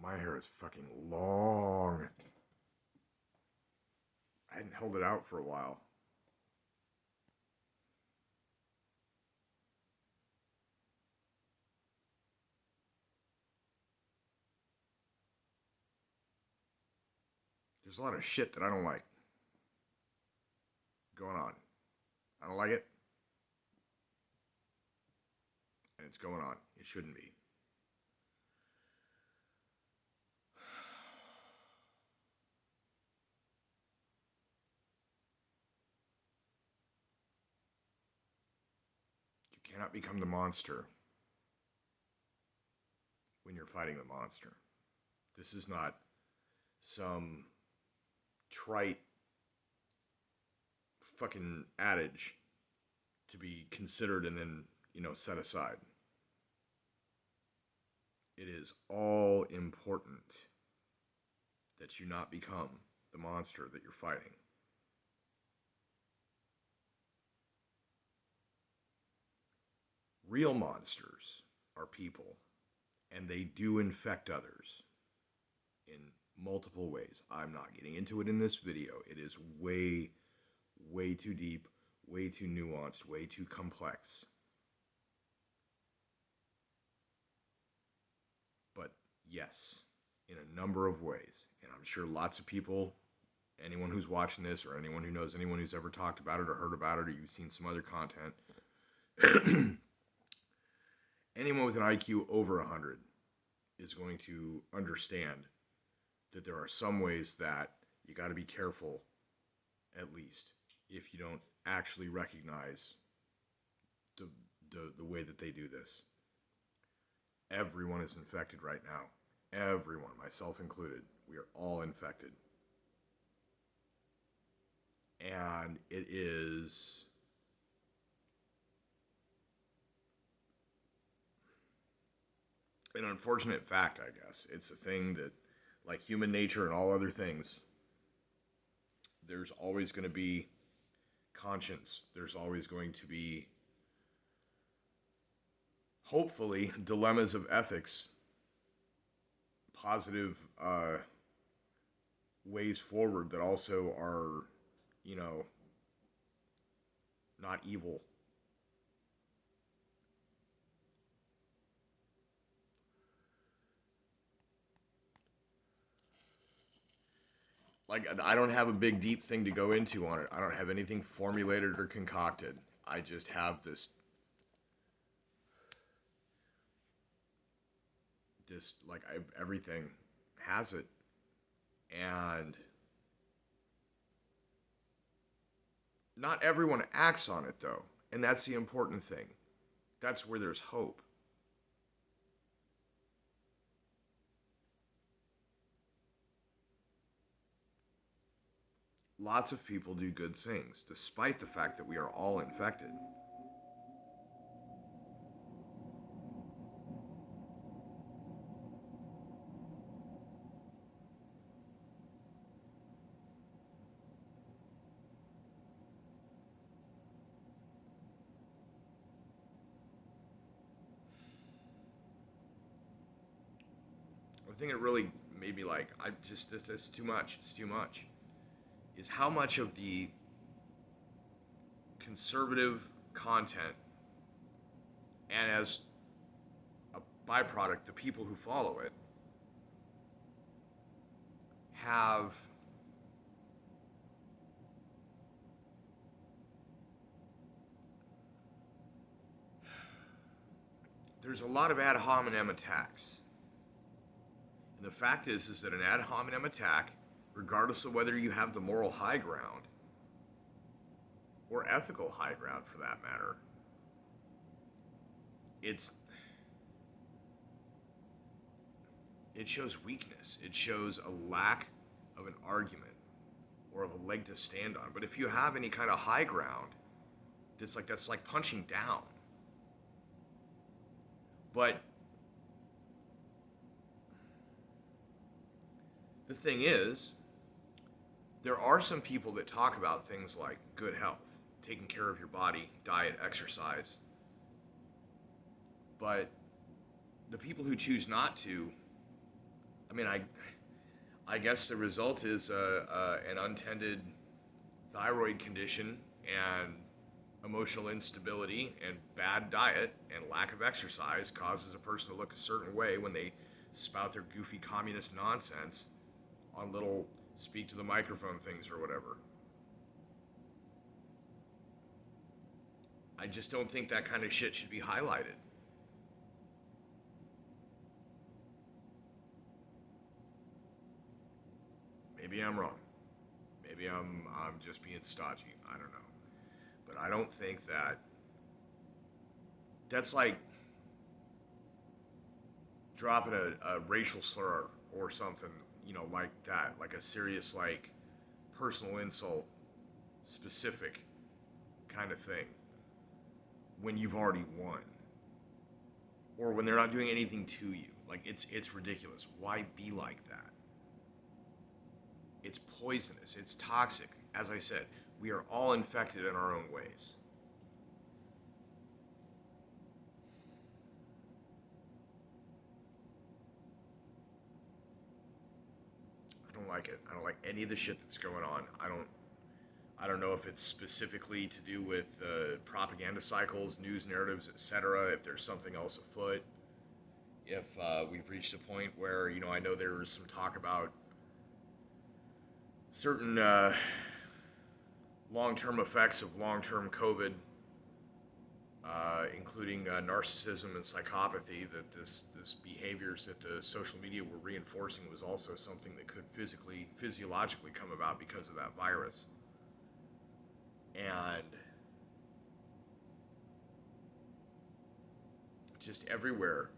My hair is fucking long. I hadn't held it out for a while. There's a lot of shit that I don't like going on. I don't like it, and it's going on. It shouldn't be. You cannot become the monster when you're fighting the monster. This is not some trite fucking adage to be considered and then, set aside. It is all important that you not become the monster that you're fighting. Real monsters are people, and they do infect others in multiple ways. I'm not getting into it in this video. It is way, way too deep, way too nuanced, way too complex. But yes, in a number of ways. And I'm sure lots of people, anyone who's watching this, or anyone who knows anyone who's ever talked about it or heard about it, or you've seen some other content, anyone with an IQ over 100 is going to understand that there are some ways that you got to be careful, at least, if you don't actually recognize the way that they do this. Everyone is infected right now. Everyone, myself included. We are all infected. And it is an unfortunate fact, I guess. It's a thing that, like human nature and all other things, there's always going to be conscience. There's always going to be, hopefully, dilemmas of ethics, positive ways forward that also are, not evil. Like, I don't have a big deep thing to go into on it. I don't have anything formulated or concocted. I just have this like everything has it, and not everyone acts on it though, and that's the important thing. That's where there's hope. Lots of people do good things despite the fact that we are all infected. The thing that really made me like, I just, this is too much, it's too much, is how much of the conservative content, and as a byproduct, the people who follow it, have there's a lot of ad hominem attacks. And the fact is that an ad hominem attack, regardless of whether you have the moral high ground or ethical high ground for that matter, it shows weakness. It shows a lack of an argument or of a leg to stand on. But if you have any kind of high ground, that's like punching down. But the thing is, there are some people that talk about things like good health, taking care of your body, diet, exercise. But the people who choose not to, I guess the result is an untended thyroid condition and emotional instability and bad diet and lack of exercise causes a person to look a certain way when they spout their goofy communist nonsense on little speak to the microphone things or whatever. I just don't think that kind of shit should be highlighted. Maybe I'm wrong. Maybe I'm just being stodgy. I don't know. But I don't think that's like dropping a racial slur or something, like that, like a serious, like, personal insult, specific kind of thing, when you've already won, or when they're not doing anything to you. Like, it's ridiculous. Why be like that? It's poisonous. It's toxic. As I said, we are all infected in our own ways. I don't like it. I don't like any of the shit that's going on. I don't know if it's specifically to do with propaganda cycles, news narratives, etc. If there's something else afoot. If we've reached a point where, I know there was some talk about certain long-term effects of long-term COVID, including narcissism and psychopathy, that this behaviors that the social media were reinforcing was also something that could physiologically come about because of that virus. And just everywhere,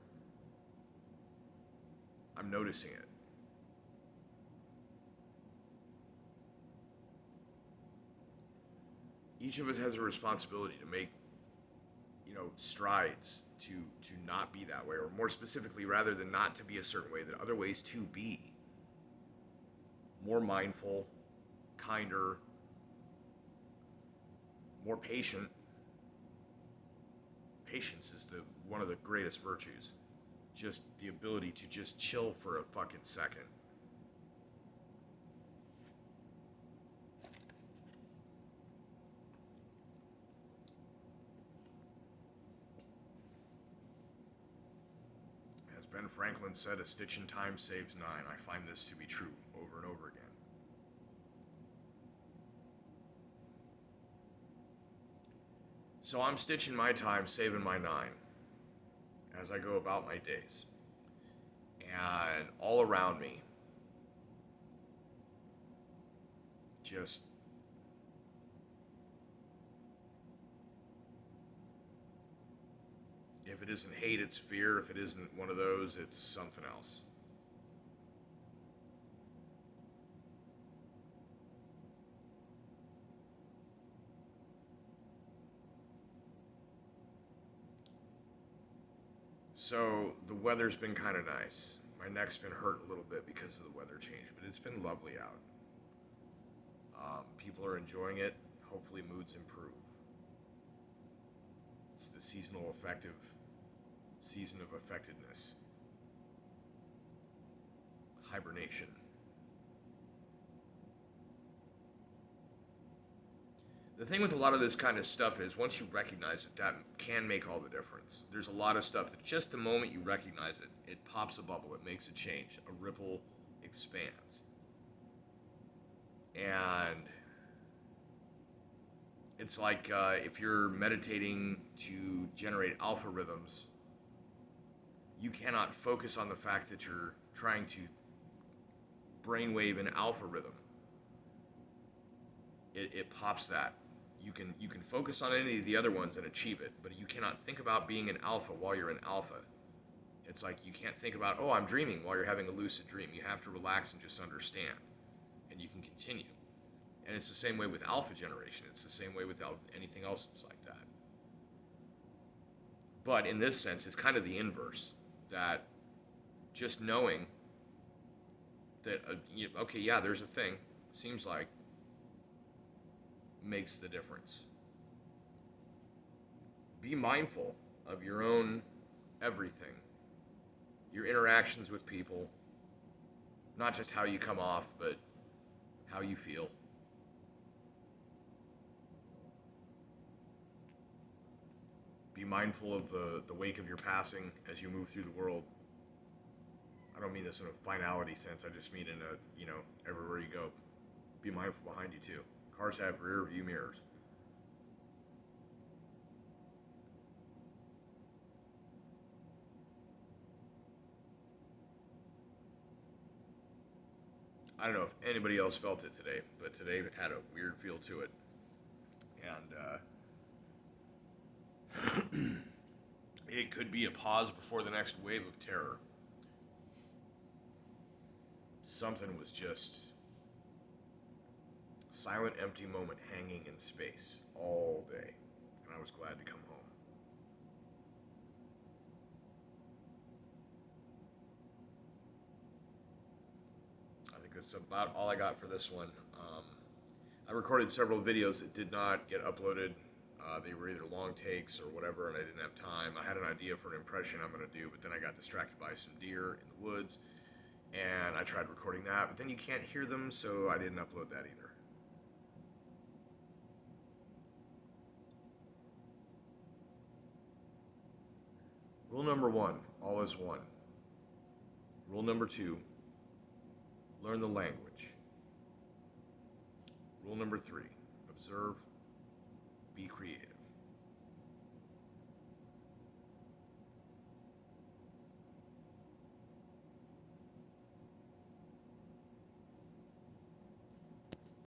I'm noticing it. Each of us has a responsibility to make, strides to not be that way, or more specifically, rather than not to be a certain way, that other ways to be more mindful, kinder, more patient. Patience is one of the greatest virtues. Just the ability to just chill for a fucking second. As Ben Franklin said, a stitch in time saves nine. I find this to be true over and over again. So I'm stitching my time, saving my nine, as I go about my days. And all around me, just if it isn't hate, it's fear. If it isn't one of those, it's something else. So the weather's been kind of nice. My neck's been hurt a little bit because of the weather change, but it's been lovely out. People are enjoying it. Hopefully moods improve. It's the season of affectedness. Hibernation. The thing with a lot of this kind of stuff is once you recognize it, that can make all the difference. There's a lot of stuff that just the moment you recognize it, it pops a bubble, it makes a change, a ripple expands. And it's like if you're meditating to generate alpha rhythms, you cannot focus on the fact that you're trying to brainwave an alpha rhythm. It pops that. You can focus on any of the other ones and achieve it, but you cannot think about being an alpha while you're an alpha. It's like you can't think about, I'm dreaming while you're having a lucid dream. You have to relax and just understand, and you can continue. And it's the same way with alpha generation. It's the same way with anything else that's like that. But in this sense, it's kind of the inverse, that just knowing that, okay, yeah, there's a thing, seems like, makes the difference. Be mindful of your own everything, your interactions with people, Not just how you come off, but how you feel. Be mindful of the wake of your passing as you move through the world. I don't mean this in a finality sense. I just mean in a, everywhere you go, be mindful behind you too. Cars have rear view mirrors. I don't know if anybody else felt it today, but today had a weird feel to it. And it could be a pause before the next wave of terror. Something was just silent, empty moment hanging in space all day, and I was glad to come home. I think that's about all I got for this one. I recorded several videos that did not get uploaded. They were either long takes or whatever, and I didn't have time. I had an idea for an impression I'm going to do, but then I got distracted by some deer in the woods, and I tried recording that, but then you can't hear them, so I didn't upload that either. Rule number 1, all is one. Rule number 2, learn the language. Rule number 3, observe, be creative.